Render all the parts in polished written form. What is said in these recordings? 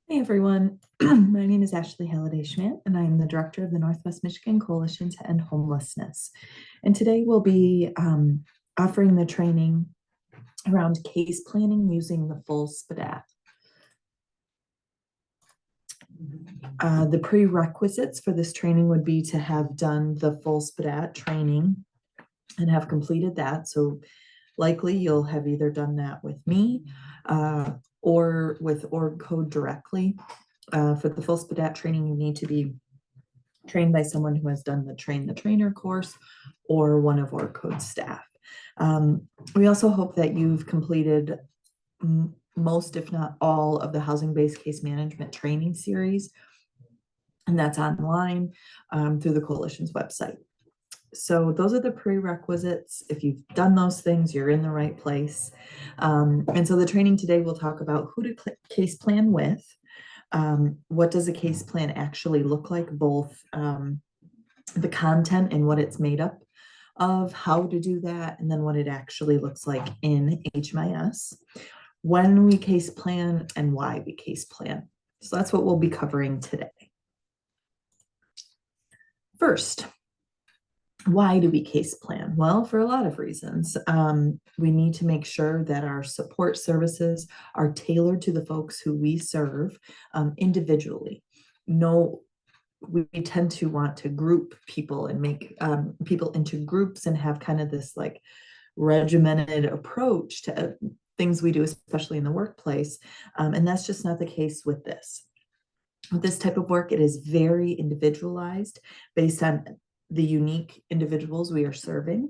Hey everyone, my name is Ashley Halliday Schmidt, and I am the director of the Northwest Michigan Coalition to End Homelessness. And today we'll be offering the training around case planning using the full SPDAT. The prerequisites for this training would be to have done the full SPDAT training and have completed that. So likely you'll have either done that with me or with org code directly. For the full SPDAT training, you need to be trained by someone who has done the train the trainer course or one of org code staff. We also hope that you've completed most, if not all, of the housing-based case management training series, and that's online through the coalition's website. So those are the prerequisites. If you've done those things, you're in the right place. And so the training today will talk about who to case plan with. What does a case plan actually look like, both the content and what it's made up of, how to do that, and then what it actually looks like in HMIS, when we case plan, and why we case plan. So that's what we'll be covering today. First, why do we case plan? Well, for a lot of reasons. We need to make sure that our support services are tailored to the folks who we serve individually. We tend to want to group people and make people into groups and have kind of this like regimented approach to things we do, especially in the workplace. And that's just not the case with this. With this type of work, it is very individualized based on the unique individuals we are serving.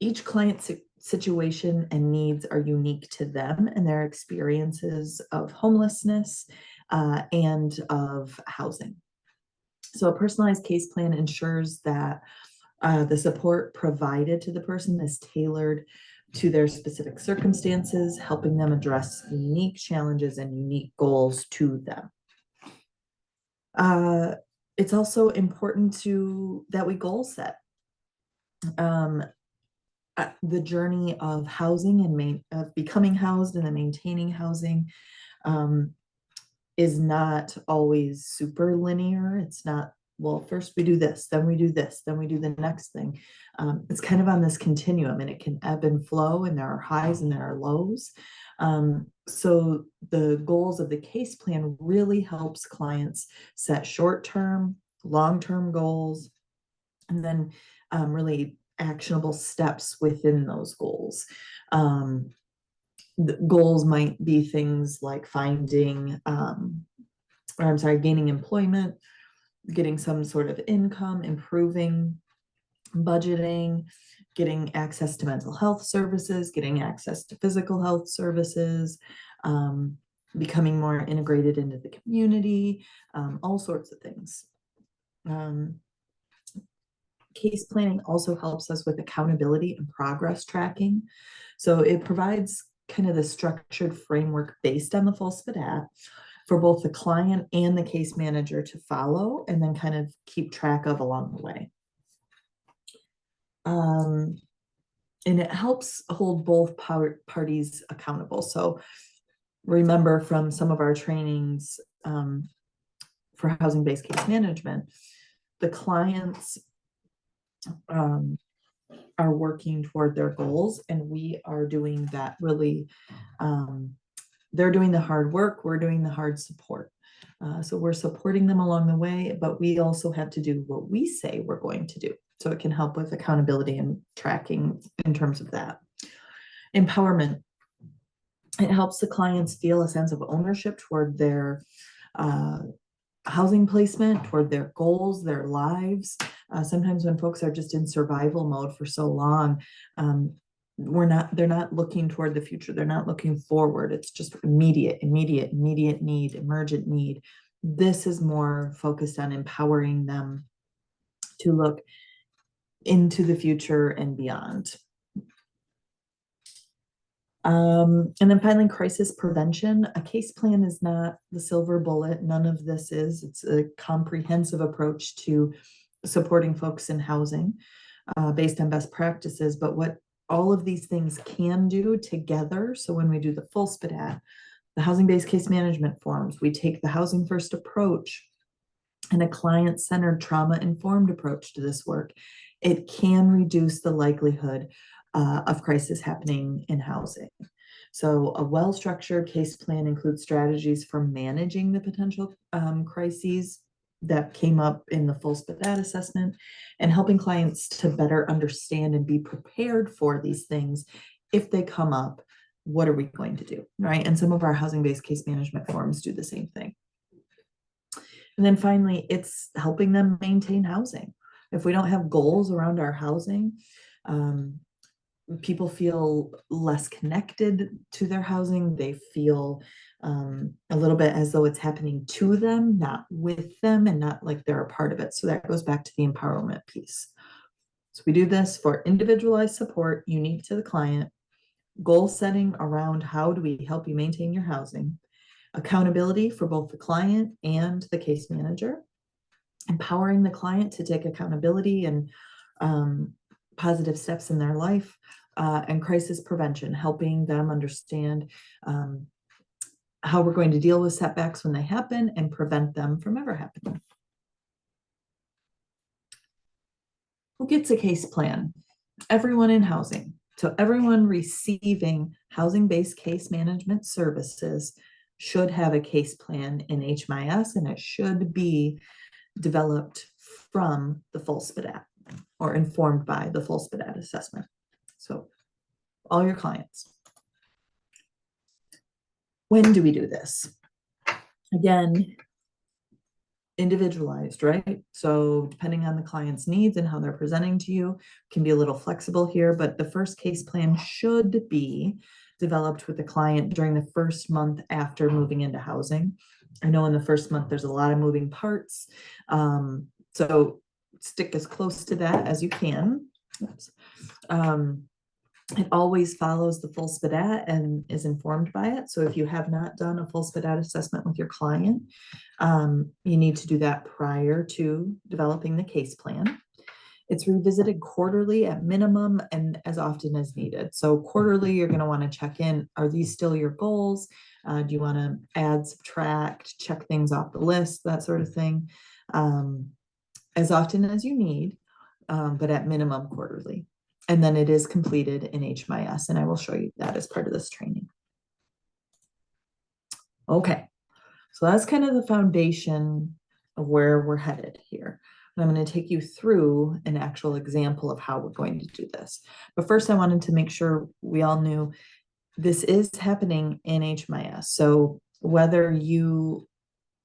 Each client's situation and needs are unique to them and their experiences of homelessness and of housing. So a personalized case plan ensures that the support provided to the person is tailored to their specific circumstances, helping them address unique challenges and unique goals to them. It's also important that we goal set. The journey of housing and of becoming housed and then maintaining housing is not always super linear. It's not, well, first we do this, then we do this, then we do the next thing. It's kind of on this continuum, and it can ebb and flow, and there are highs and there are lows. So the goals of the case plan really helps clients set short-term, long-term goals, and then really actionable steps within those goals. The goals might be things like gaining employment, getting some sort of income, improving budgeting, getting access to mental health services, getting access to physical health services, becoming more integrated into the community, all sorts of things. Case planning also helps us with accountability and progress tracking. So it provides kind of the structured framework based on the full SPDAT for both the client and the case manager to follow and then kind of keep track of along the way. And it helps hold both parties accountable. So remember from some of our trainings for housing-based case management, the clients are working toward their goals, and we are doing that really. They're doing the hard work, we're doing the hard support. So we're supporting them along the way, but we also have to do what we say we're going to do. So it can help with accountability and tracking in terms of that. Empowerment. It helps the clients feel a sense of ownership toward their housing placement, toward their goals, their lives. Sometimes when folks are just in survival mode for so long, they're not looking toward the future. They're not looking forward. It's just immediate need, emergent need. This is more focused on empowering them to look into the future and beyond. And then finally, crisis prevention. A case plan is not the silver bullet. None of this is. It's a comprehensive approach to supporting folks in housing based on best practices. But what all of these things can do together, so when we do the full SPDAT, The housing-based case management forms, we take the housing first approach and a client-centered trauma-informed approach to this work. It can reduce the likelihood of crisis happening in housing. So a well-structured case plan includes strategies for managing the potential crises that came up in the full SPDAT assessment and helping clients to better understand and be prepared for these things. If they come up, what are we going to do, right? And some of our housing-based case management forms do the same thing. And then finally, it's helping them maintain housing. If we don't have goals around our housing, people feel less connected to their housing. They feel a little bit as though it's happening to them, not with them, and not like they're a part of it. So that goes back to the empowerment piece. So we do this for individualized support unique to the client, goal setting around how do we help you maintain your housing, accountability for both the client and the case manager, empowering the client to take accountability and positive steps in their life, and crisis prevention, helping them understand how we're going to deal with setbacks when they happen and prevent them from ever happening. Who gets a case plan? Everyone in housing. So everyone receiving housing-based case management services should have a case plan in HMIS, and it should be developed from the full SPDAT or informed by the full SPDAT assessment. So all your clients. When do we do this? Again, individualized, right? So depending on the client's needs and how they're presenting to you, can be a little flexible here, but the first case plan should be developed with the client during the first month after moving into housing. I know in the first month, there's a lot of moving parts. So stick as close to that as you can. It always follows the full SPDAT and is informed by it. So if you have not done a full SPDAT assessment with your client, you need to do that prior to developing the case plan. It's revisited quarterly at minimum and as often as needed. So quarterly, you're going to want to check in. Are these still your goals? Do you want to add, subtract, check things off the list, that sort of thing? As often as you need, but at minimum quarterly. And then it is completed in HMIS, and I will show you that as part of this training. Okay, so that's kind of the foundation of where we're headed here. And I'm going to take you through an actual example of how we're going to do this. But first, I wanted to make sure we all knew this is happening in HMIS. So whether you,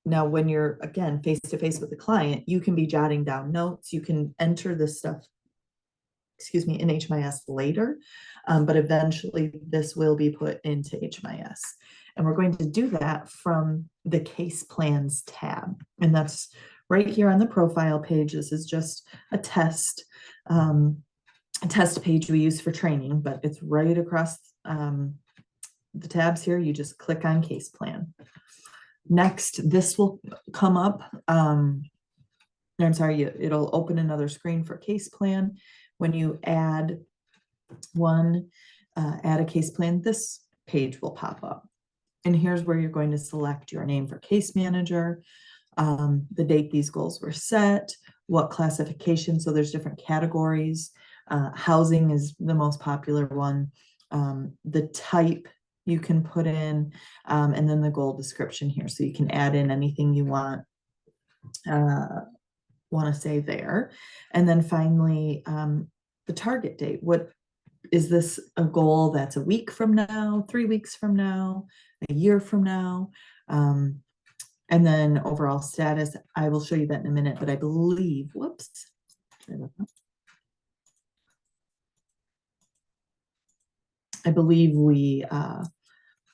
now when you're, again, face-to-face with the client, you can be jotting down notes, you can enter this stuff, excuse me, in HMIS later, but eventually this will be put into HMIS. And we're going to do that from the case plans tab. And that's right here on the profile page. This is just a test page we use for training, but it's right across the tabs here. You just click on case plan. Next, this will come up. I'm sorry, it'll open another screen for case plan. When you add a case plan, this page will pop up. And here's where you're going to select your name for case manager, the date these goals were set, what classification, so there's different categories. Housing is the most popular one. The type you can put in, and then the goal description here. So you can add in anything you want to say there. And then finally, the target date. What is this a goal that's a week from now, 3 weeks from now, a year from now? And then overall status, I will show you that in a minute, but I believe, whoops. I believe we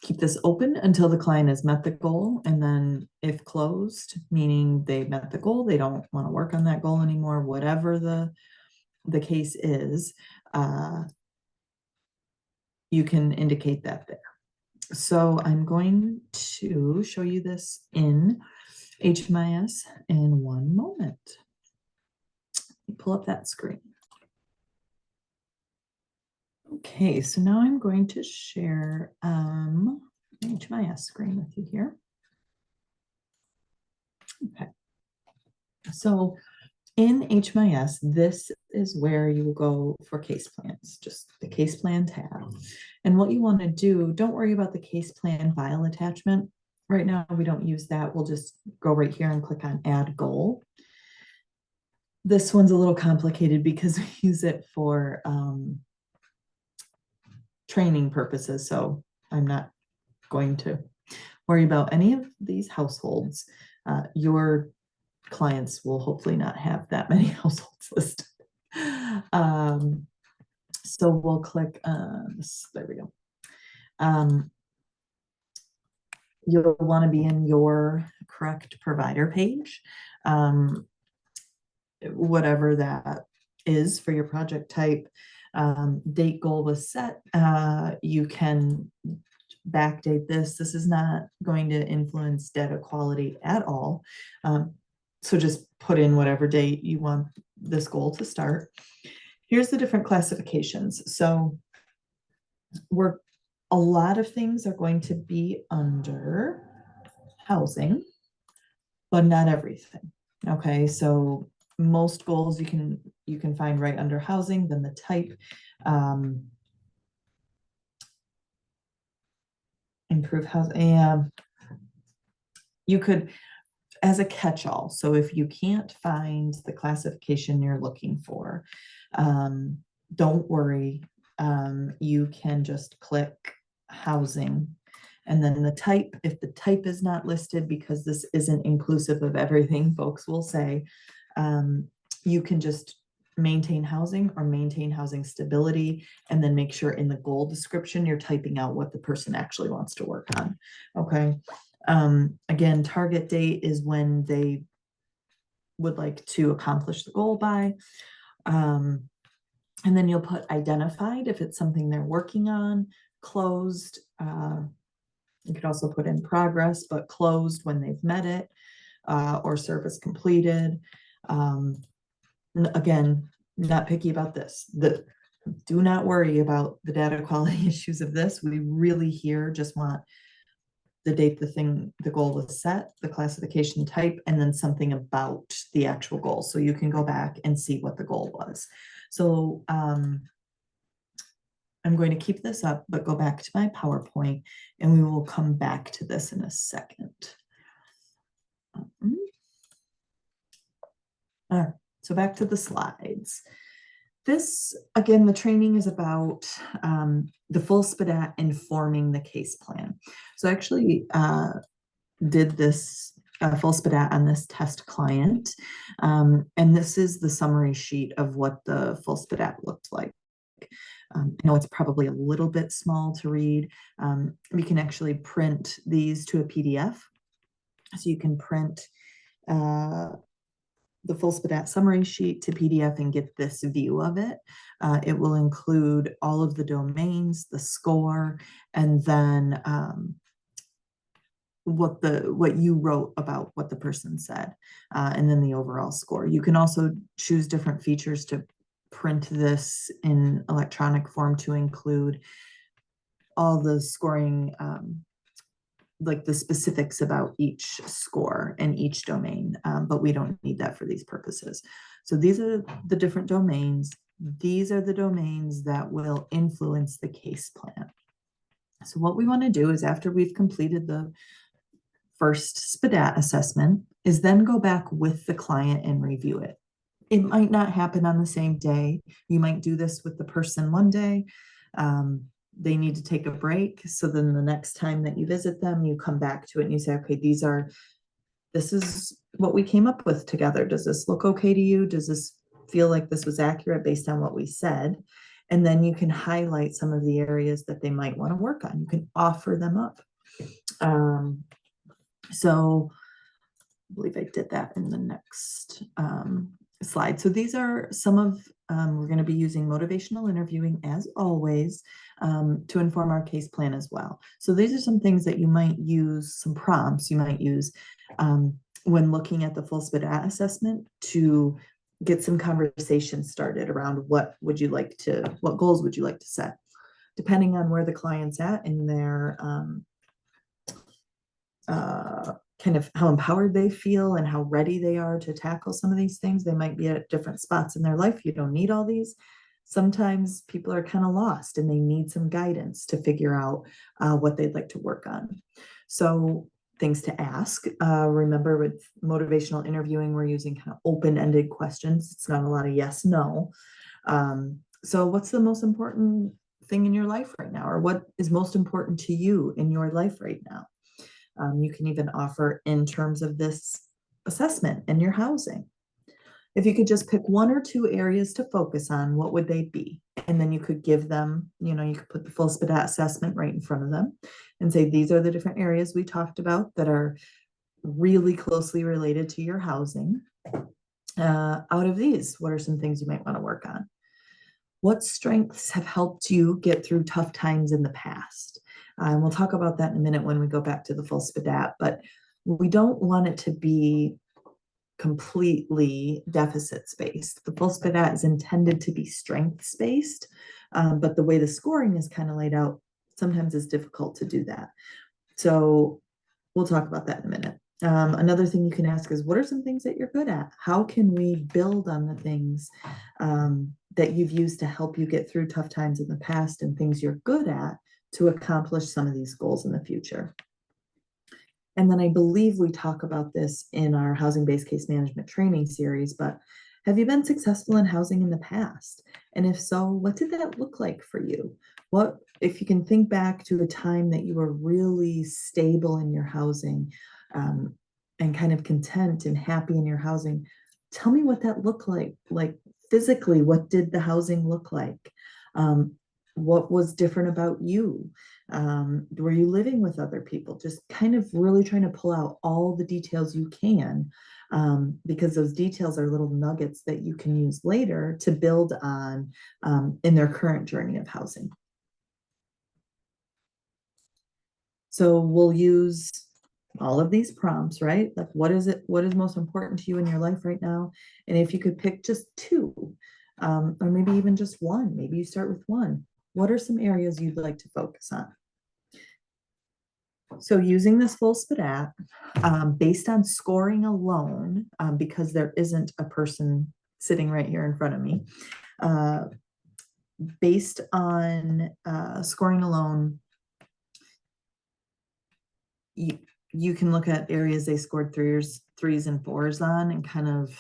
keep this open until the client has met the goal. And then if closed, meaning they met the goal, they don't want to work on that goal anymore, whatever the case is, you can indicate that there. So I'm going to show you this in HMIS in one moment. Let me pull up that screen. Okay, so now I'm going to share, HMIS screen with you here. Okay. So in HMIS, this is where you will go for case plans, just the case plan tab. And what you want to do, don't worry about the case plan file attachment. Right now, we don't use that. We'll just go right here and click on add goal. This one's a little complicated because we use it for training purposes. So I'm not going to worry about any of these households. Your clients will hopefully not have that many households listed. So we'll click on this. There we go. You'll want to be in your correct provider page, whatever that is for your project type. Date goal was set. You can backdate this. This is not going to influence data quality at all. So just put in whatever date you want this goal to start. Here's the different classifications. So a lot of things are going to be under housing, but not everything. Okay, so most goals you can find right under housing, then the type, improve housing, and you could, as a catch-all, so if you can't find the classification you're looking for, don't worry. You can just click housing, and then the type, if the type is not listed, because this isn't inclusive of everything, folks will say, you can just maintain housing or maintain housing stability, and then make sure in the goal description you're typing out what the person actually wants to work on. Okay. Again, target date is when they would like to accomplish the goal by. And then you'll put identified if it's something they're working on, closed. You could also put in progress, but closed when they've met it, or service completed. Again, not picky about this. Do not worry about the data quality issues of this. We really here just want the date the goal was set, the classification type, and then something about the actual goal. So you can go back and see what the goal was. So I'm going to keep this up, but go back to my PowerPoint, and we will come back to this in a second. All right, so back to the slides. This, again, the training is about the full SPDAT informing the case plan. So I actually did this full SPDAT on this test client. And this is the summary sheet of what the full SPDAT looked like. I know it's probably a little bit small to read. We can actually print these to a PDF. So you can print the full SPDAT summary sheet to PDF and get this view of it. It will include all of the domains, the score, and then what you wrote about what the person said, and then the overall score. You can also choose different features to print this in electronic form to include all the scoring, like the specifics about each score and each domain, but we don't need that for these purposes. So these are the different domains. These are the domains that will influence the case plan. So what we want to do is, after we've completed the first SPDAT assessment, is then go back with the client and review it. It might not happen on the same day. You might do this with the person one day. They need to take a break. So then the next time that you visit them, you come back to it and you say, okay, this is what we came up with together. Does this look okay to you? Does this feel like this was accurate based on what we said? And then you can highlight some of the areas that they might want to work on. You can offer them up. So I believe I did that in the next slide. So these are some of, we're going to be using motivational interviewing as always to inform our case plan as well. So these are some things that you might use, some prompts you might use when looking at the full SPDAT assessment to get some conversation started around what goals would you like to set, depending on where the client's at in their kind of how empowered they feel and how ready they are to tackle some of these things. They might be at different spots in their life. You don't need all these. Sometimes people are kind of lost and they need some guidance to figure out what they'd like to work on. So things to ask. Remember, with motivational interviewing, we're using kind of open-ended questions. It's not a lot of yes, no. So what's the most important thing in your life right now? Or what is most important to you in your life right now? You can even offer in terms of this assessment and your housing. If you could just pick one or two areas to focus on, what would they be? And then you could give them, you could put the full SPDAT assessment right in front of them and say, these are the different areas we talked about that are really closely related to your housing. Out of these, what are some things you might want to work on? What strengths have helped you get through tough times in the past? And we'll talk about that in a minute when we go back to the full SPDAT, but we don't want it to be completely deficit-based. The full SPDAT is intended to be strengths-based, but the way the scoring is kind of laid out, sometimes it's difficult to do that. So we'll talk about that in a minute. Another thing you can ask is, what are some things that you're good at? How can we build on the things that you've used to help you get through tough times in the past and things you're good at to accomplish some of these goals in the future? And then I believe we talk about this in our housing-based case management training series, but have you been successful in housing in the past? And if so, what did that look like for you? What, if you can think back to a time that you were really stable in your housing and kind of content and happy in your housing, tell me what that looked like physically, what did the housing look like? What was different about you? Were you living with other people? Just kind of really trying to pull out all the details you can, because those details are little nuggets that you can use later to build on in their current journey of housing. So we'll use all of these prompts, right? Like, what is most important to you in your life right now? And if you could pick just two, or maybe even just one, maybe you start with one. What are some areas you'd like to focus on? So using this full SPDAT, based on scoring alone, because there isn't a person sitting right here in front of me, based on scoring alone, you can look at areas they scored threes and fours on and kind of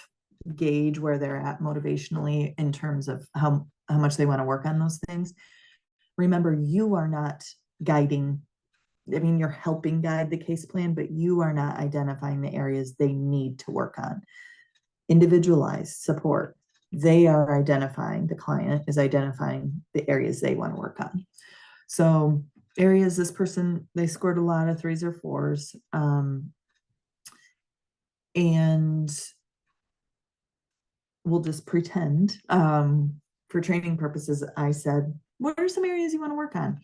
gauge where they're at motivationally in terms of how much they want to work on those things. Remember, you are not guiding. I mean, you're helping guide the case plan, but you are not identifying the areas they need to work on. Individualized support. They are identifying, the client is identifying the areas they want to work on. So areas this person, they scored a lot of threes or fours. And we'll just pretend, for training purposes, I said, what are some areas you want to work on?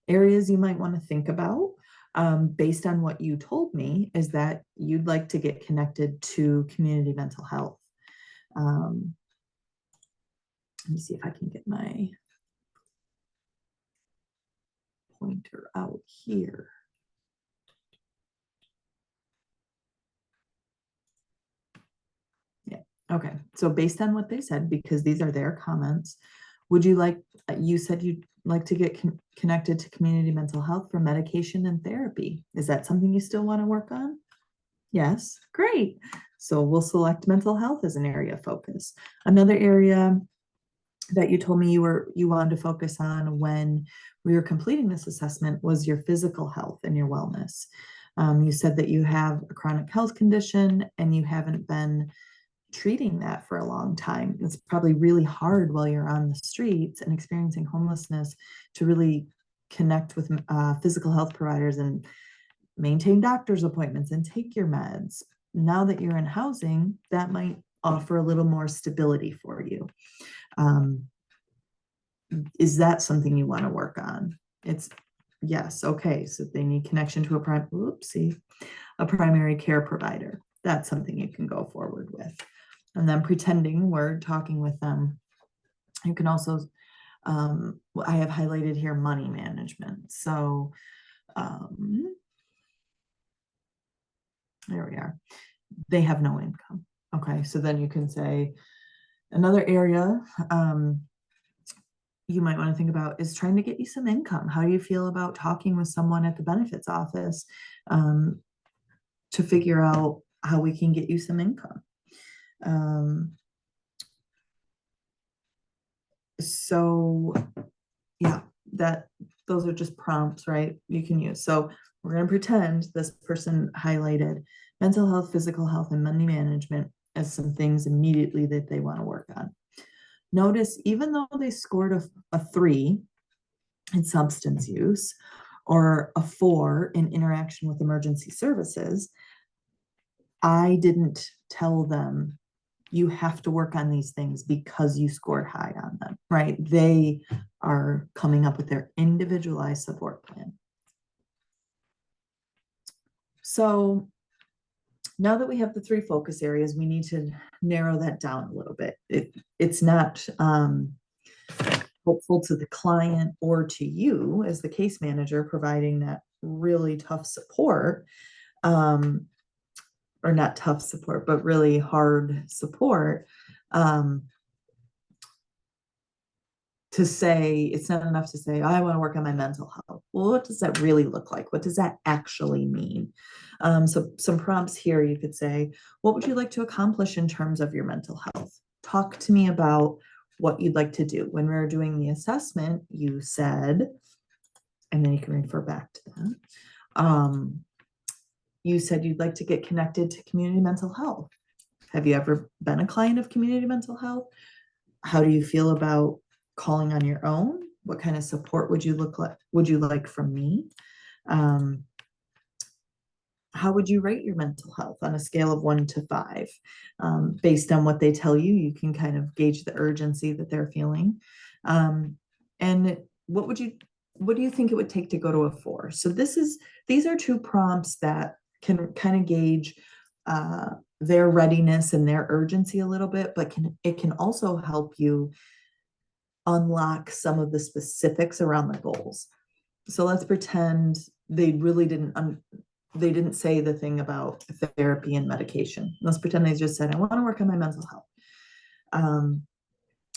Areas you might want to think about, based on what you told me, is that you'd like to get connected to community mental health. Let me see if I can get my pointer out here. Yeah, okay. So based on what they said, because these are their comments, would you like, you said you'd like to get connected to community mental health for medication and therapy. Is that something you still want to work on? Yes, great. So we'll select mental health as an area of focus. Another area that you told me you wanted to focus on when we were completing this assessment was your physical health and your wellness. You said that you have a chronic health condition and you haven't been treating that for a long time. It's probably really hard while you're on the streets and experiencing homelessness to really connect with physical health providers and maintain doctor's appointments and take your meds. Now that you're in housing, that might offer a little more stability for you. Is that something you want to work on? It's yes. Okay. So they need connection to a primary care provider. That's something you can go forward with. And then pretending we're talking with them. You can also, I have highlighted here money management. So there we are. They have no income. Okay, so then you can say another area you might want to think about is trying to get you some income. How do you feel about talking with someone at the benefits office to figure out how we can get you some income? So yeah, those are just prompts, right? You can use. So we're going to pretend this person highlighted mental health, physical health, and money management as some things immediately that they want to work on. Notice, even though they scored a 3 in substance use or a 4 in interaction with emergency services, I didn't tell them you have to work on these things because you scored high on them, right? They are coming up with their individualized support plan. So now that we have the 3 focus areas, we need to narrow that down a little bit. It's not helpful to the client or to you as the case manager providing that really tough support, or not tough support, but really hard support, to say, it's not enough to say, I want to work on my mental health. Well, what does that really look like? What does that actually mean? So some prompts here, you could say, what would you like to accomplish in terms of your mental health? Talk to me about what you'd like to do. When we were doing the assessment, you said, and then you can refer back to that. You said you'd like to get connected to community mental health. Have you ever been a client of community mental health? How do you feel about calling on your own? What kind of support would you like from me? How would you rate your mental health on a scale of 1 to 5? Based on what they tell you, you can kind of gauge the urgency that they're feeling. And what do you think it would take to go to a 4? So these are 2 prompts that can kind of gauge their readiness and their urgency a little bit, but it can also help you unlock some of the specifics around the goals. So let's pretend they really they didn't say the thing about therapy and medication. Let's pretend they just said, I want to work on my mental health.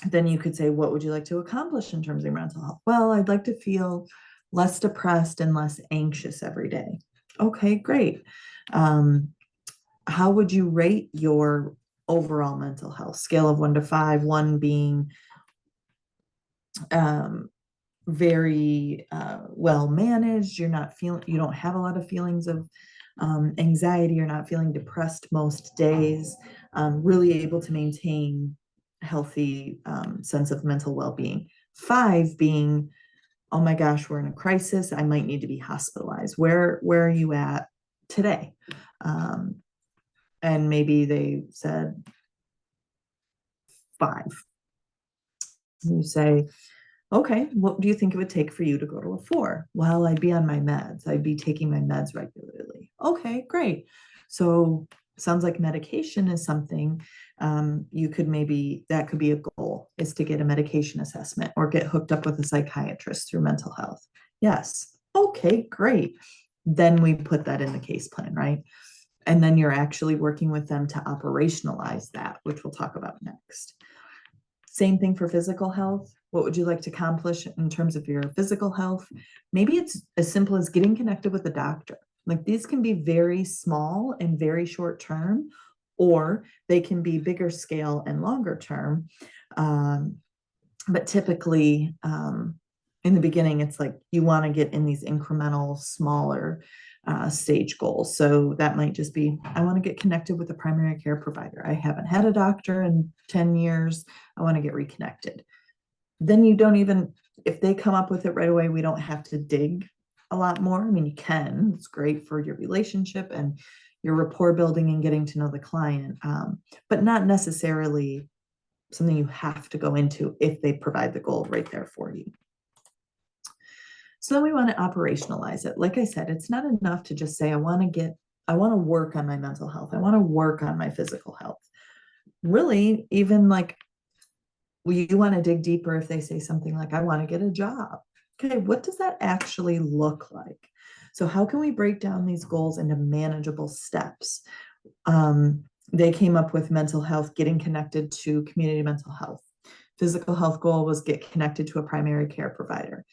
Then you could say, what would you like to accomplish in terms of your mental health? Well, I'd like to feel less depressed and less anxious every day. Okay, great. How would you rate your overall mental health? Scale of 1 to 5, 1 being very well managed. You don't have a lot of feelings of anxiety. You're not feeling depressed most days. Really able to maintain a healthy sense of mental well-being. 5 being, oh my gosh, we're in a crisis. I might need to be hospitalized. Where are you at today? And maybe they said 5. You say, okay, what do you think it would take for you to go to a 4? Well, I'd be on my meds. I'd be taking my meds regularly. Okay, great. So sounds like medication is something that could be a goal, is to get a medication assessment or get hooked up with a psychiatrist through mental health. Yes. Okay, great. Then we put that in the case plan, right? And then you're actually working with them to operationalize that, which we'll talk about next. Same thing for physical health. What would you like to accomplish in terms of your physical health? Maybe it's as simple as getting connected with a doctor. Like, these can be very small and very short term, or they can be bigger scale and longer term. But typically, in the beginning, it's like you want to get in these incremental, smaller stage goals. So that might just be, I want to get connected with a primary care provider. I haven't had a doctor in 10 years. I want to get reconnected. Then you don't even, if they come up with it right away, we don't have to dig a lot more. I mean, you can, it's great for your relationship and your rapport building and getting to know the client, but not necessarily something you have to go into if they provide the goal right there for you. So then we want to operationalize it. Like I said, it's not enough to just say, I want to work on my mental health. I want to work on my physical health. Really, even like, you want to dig deeper if they say something like, I want to get a job. Okay, what does that actually look like? So how can we break down these goals into manageable steps? They came up with mental health, getting connected to community mental health. Physical health goal was get connected to a primary care provider.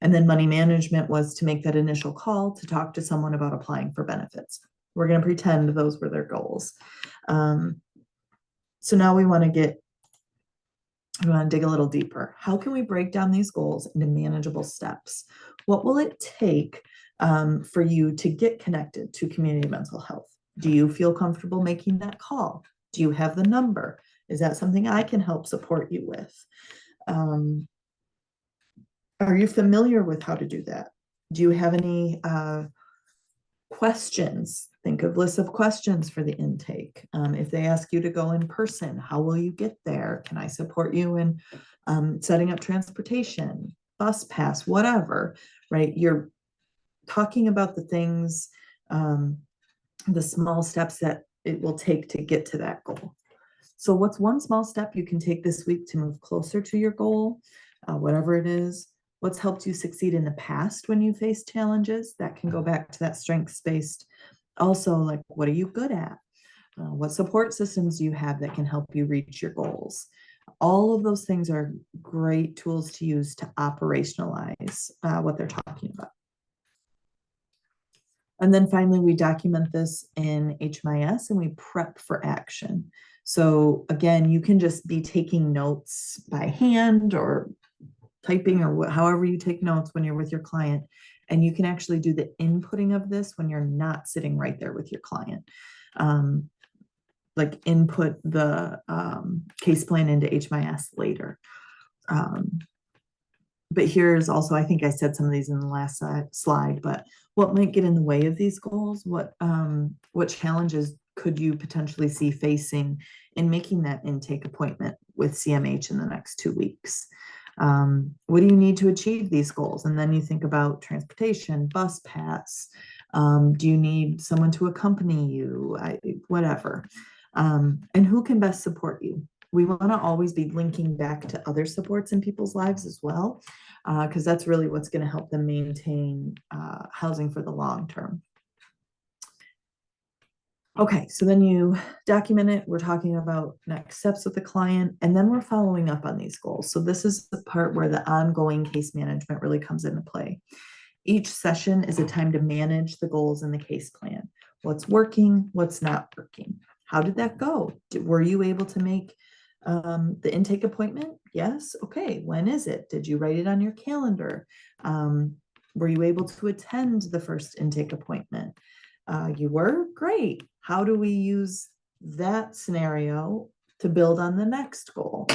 And then money management was to make that initial call to talk to someone about applying for benefits. We're going to pretend those were their goals. So now we want to dig a little deeper. How can we break down these goals into manageable steps? What will it take for you to get connected to community mental health? Do you feel comfortable making that call? Do you have the number? Is that something I can help support you with? Are you familiar with how to do that? Do you have any questions? Think of lists of questions for the intake. If they ask you to go in person, how will you get there? Can I support you in setting up transportation, bus pass, whatever, right? You're talking about the things, the small steps that it will take to get to that goal. So what's one small step you can take this week to move closer to your goal, whatever it is? What's helped you succeed in the past when you face challenges? That can go back to that strengths-based. Also, like, what are you good at? What support systems do you have that can help you reach your goals? All of those things are great tools to use to operationalize what they're talking about. And then finally, we document this in HMIS and we prep for action. So again, you can just be taking notes by hand or typing or however you take notes when you're with your client. And you can actually do the inputting of this when you're not sitting right there with your client. Like input the case plan into HMIS later. But here's also, I think I said some of these in the last slide, but what might get in the way of these goals? What challenges could you potentially see facing in making that intake appointment with CMH in the next 2 weeks? What do you need to achieve these goals? And then you think about transportation, bus pass. Do you need someone to accompany you? Whatever. And who can best support you? We want to always be linking back to other supports in people's lives as well, because that's really what's going to help them maintain housing for the long term. Okay, so then you document it. We're talking about next steps with the client, and then we're following up on these goals. So this is the part where the ongoing case management really comes into play. Each session is a time to manage the goals in the case plan. What's working, what's not working. How did that go? Were you able to make the intake appointment? Yes. Okay. When is it? Did you write it on your calendar? Were you able to attend the first intake appointment? You were? Great. How do we use that scenario to build on the next goal?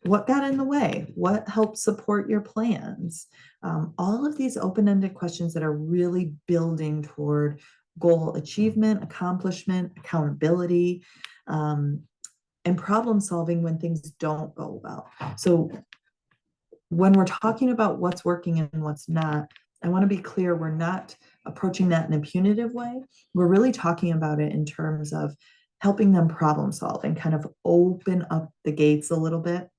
What got in the way? What helped support your plans? All of these open-ended questions that are really building toward goal achievement, accomplishment, accountability, and problem solving when things don't go well. So when we're talking about what's working and what's not, I want to be clear, we're not approaching that in a punitive way. We're really talking about it in terms of helping them problem solve and kind of open up the gates a little bit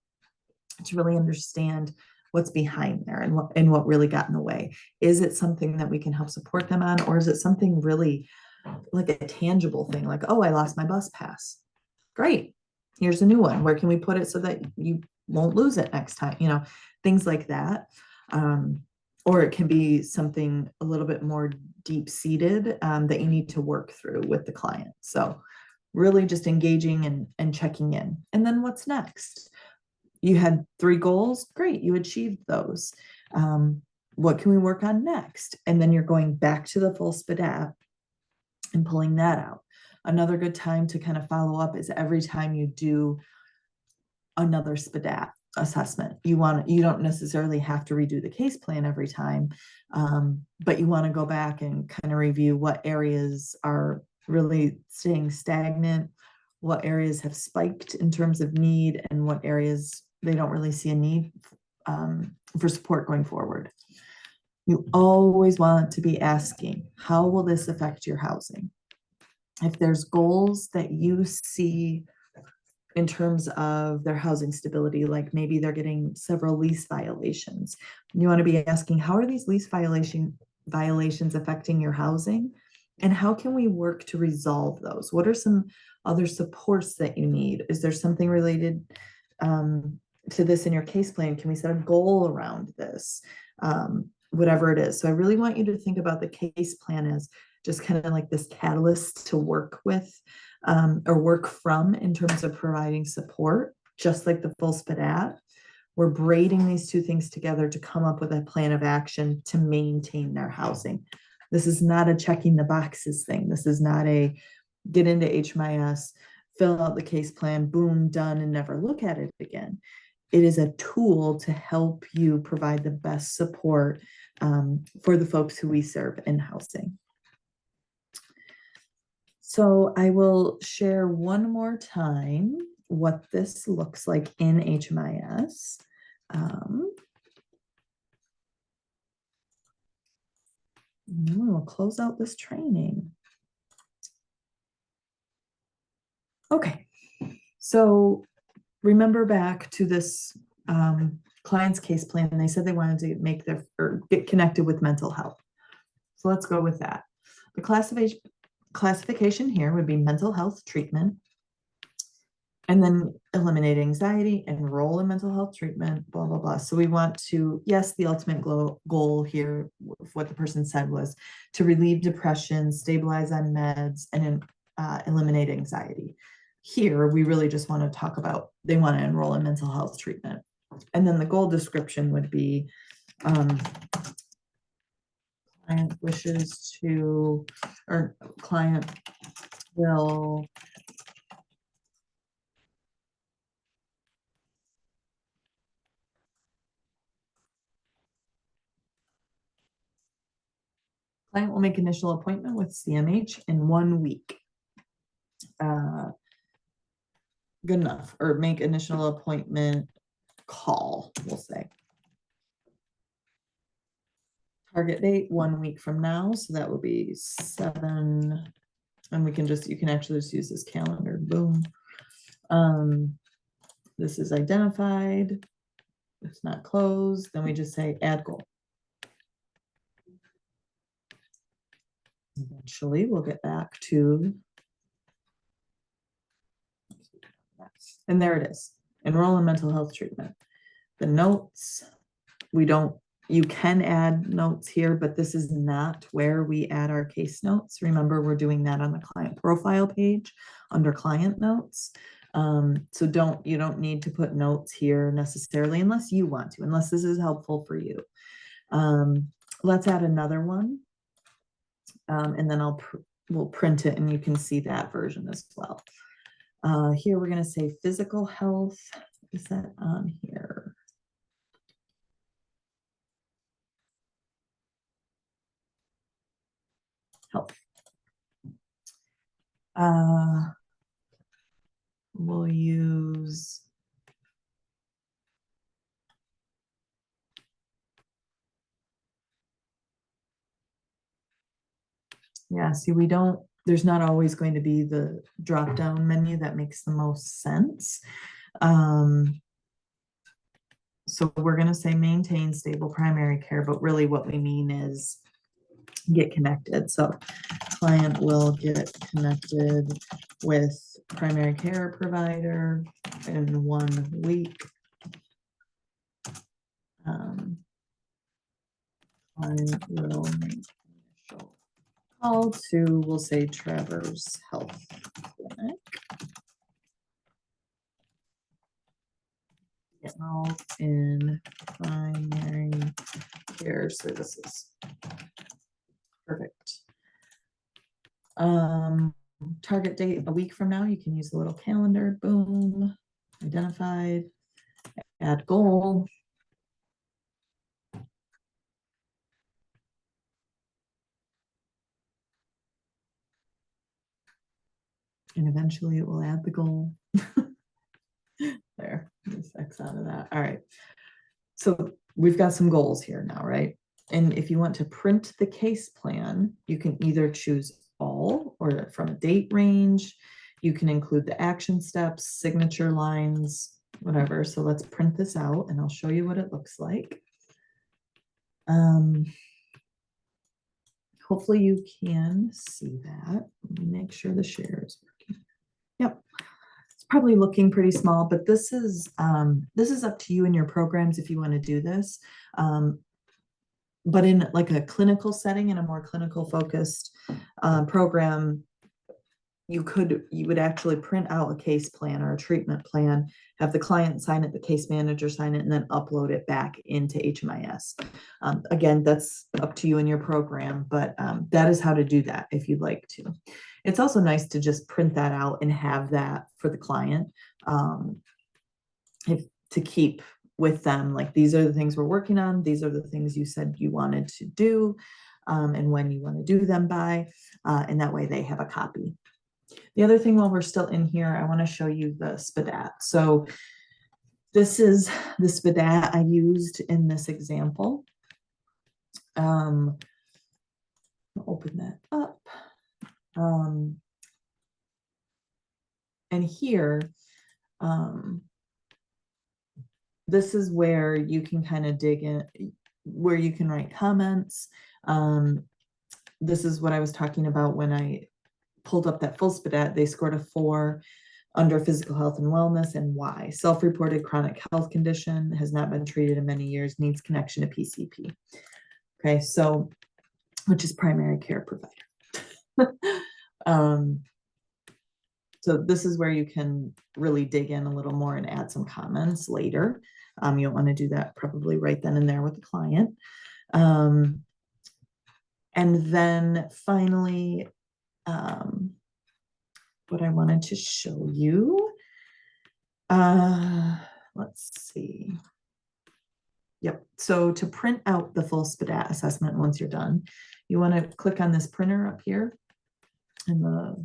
to really understand what's behind there and what really got in the way. Is it something that we can help support them on, or is it something really like a tangible thing, like, oh, I lost my bus pass. Great. Here's a new one. Where can we put it so that you won't lose it next time? You know, things like that. Or it can be something a little bit more deep-seated that you need to work through with the client. So really just engaging and checking in. And then what's next? You had 3 goals. Great. You achieved those. What can we work on next? And then you're going back to the full SPDAT and pulling that out. Another good time to kind of follow up is every time you do another SPDAT assessment. You don't necessarily have to redo the case plan every time, but you want to go back and kind of review what areas are really staying stagnant, what areas have spiked in terms of need, and what areas they don't really see a need for support going forward. You always want to be asking, how will this affect your housing? If there's goals that you see in terms of their housing stability, like maybe they're getting several lease violations, you want to be asking, how are these lease violations violations affecting your housing? And how can we work to resolve those? What are some other supports that you need? Is there something related to this in your case plan? Can we set a goal around this? Whatever it is. So I really want you to think about the case plan as just kind of like this catalyst to work with or work from in terms of providing support, just like the full SPDAT. We're braiding these two things together to come up with a plan of action to maintain their housing. This is not a checking the boxes thing. This is not a get into HMIS, fill out the case plan, boom, done, and never look at it again. It is a tool to help you provide the best support for the folks who we serve in housing. So I will share one more time what this looks like in HMIS. And then we'll close out this training. Okay, so remember back to this client's case plan, and they said they wanted to make their or get connected with mental health. So let's go with that. The classification here would be mental health treatment, and then eliminate anxiety, enroll in mental health treatment, blah, blah, blah. So we want to, yes, the ultimate goal here, what the person said was to relieve depression, stabilize on meds, and eliminate anxiety. Here, we really just want to talk about, they want to enroll in mental health treatment. And then the goal description would be, client wishes to, or client will make initial appointment with CMH in 1 week. Good enough, or make initial appointment call, we'll say. Target date 1 week from now, so that will be 7, and we can just, you can actually just use this calendar, boom. This is identified, it's not closed, then we just say add goal. Eventually, we'll get back to, and there it is, enroll in mental health treatment. The notes, we don't, you can add notes here, but this is not where we add our case notes. Remember, we're doing that on the client profile page under client notes. So you don't need to put notes here necessarily unless you want to, unless this is helpful for you. Let's add another one. And then we'll print it and you can see that version as well. Here we're going to say physical health. Is that on here? Health. We'll use see, there's not always going to be the drop down menu that makes the most sense. So we're going to say maintain stable primary care, but really what we mean is get connected. So client will get connected with primary care provider in 1 week. Client will make initial call to, we'll say Traverse Health Clinic. Enrolled in primary care services. Perfect. Target date a week from now, you can use the little calendar, boom, identified, add goal. And eventually it will add the goal. There, just X out of that. All right. So we've got some goals here now, right? And if you want to print the case plan, you can either choose all or from a date range. You can include the action steps, signature lines, whatever. So let's print this out and I'll show you what it looks like. hopefully you can see that. Let me make sure the share is working. Yep. It's probably looking pretty small, but this is up to you in your programs if you want to do this. But in like a clinical setting, in a more clinical focused program, you would actually print out a case plan or a treatment plan, have the client sign it, the case manager sign it, and then upload it back into HMIS. Again, that's up to you in your program, but that is how to do that if you'd like to. It's also nice to just print that out and have that for the client, to keep with them, like, these are the things we're working on, these are the things you said you wanted to do, and when you want to do them by, and that way they have a copy. The other thing, while we're still in here, I want to show you the SPDAT. So this is the SPDAT I used in this example. I'll open that up. And here, this is where you can kind of dig in, where you can write comments. This is what I was talking about when I pulled up that full SPDAT. They scored a 4 under physical health and wellness, and why. Self-reported chronic health condition, has not been treated in many years, needs connection to PCP. Okay, so, which is primary care provider. So this is where you can really dig in a little more and add some comments later. You don't want to do that probably right then and there with the client. And then finally, what I wanted to show you, let's see. Yep, so to print out the full SPDAT assessment once you're done, you want to click on this printer up here, in the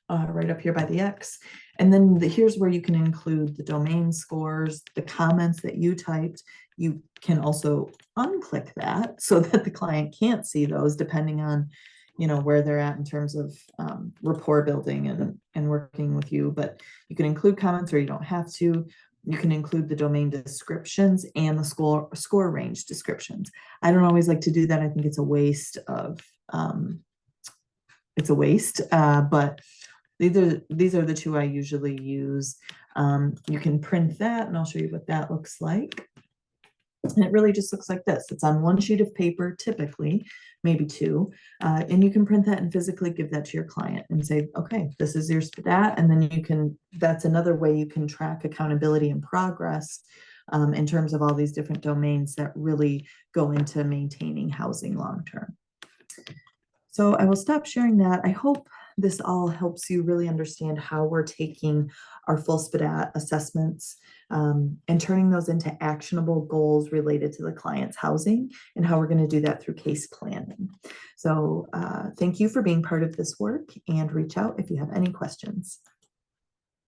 right up here by the X, and then here's where you can include the domain scores, the comments that you typed. You can also unclick that so that the client can't see those, depending on, you know, where they're at in terms of rapport building and working with you. But you can include comments, or you don't have to. You can include the domain descriptions and the score range descriptions. I don't always like to do that. I think it's a waste of but these are the two I usually use. You can print that, and I'll show you what that looks like. And it really just looks like this. It's on one sheet of paper, typically, maybe 2. And you can print that and physically give that to your client and say, okay, this is your SPDAT. And then that's another way you can track accountability and progress in terms of all these different domains that really go into maintaining housing long-term. So I will stop sharing that. I hope this all helps you really understand how we're taking our full SPDAT assessments and turning those into actionable goals related to the client's housing, and how we're going to do that through case planning. So thank you for being part of this work, and reach out if you have any questions.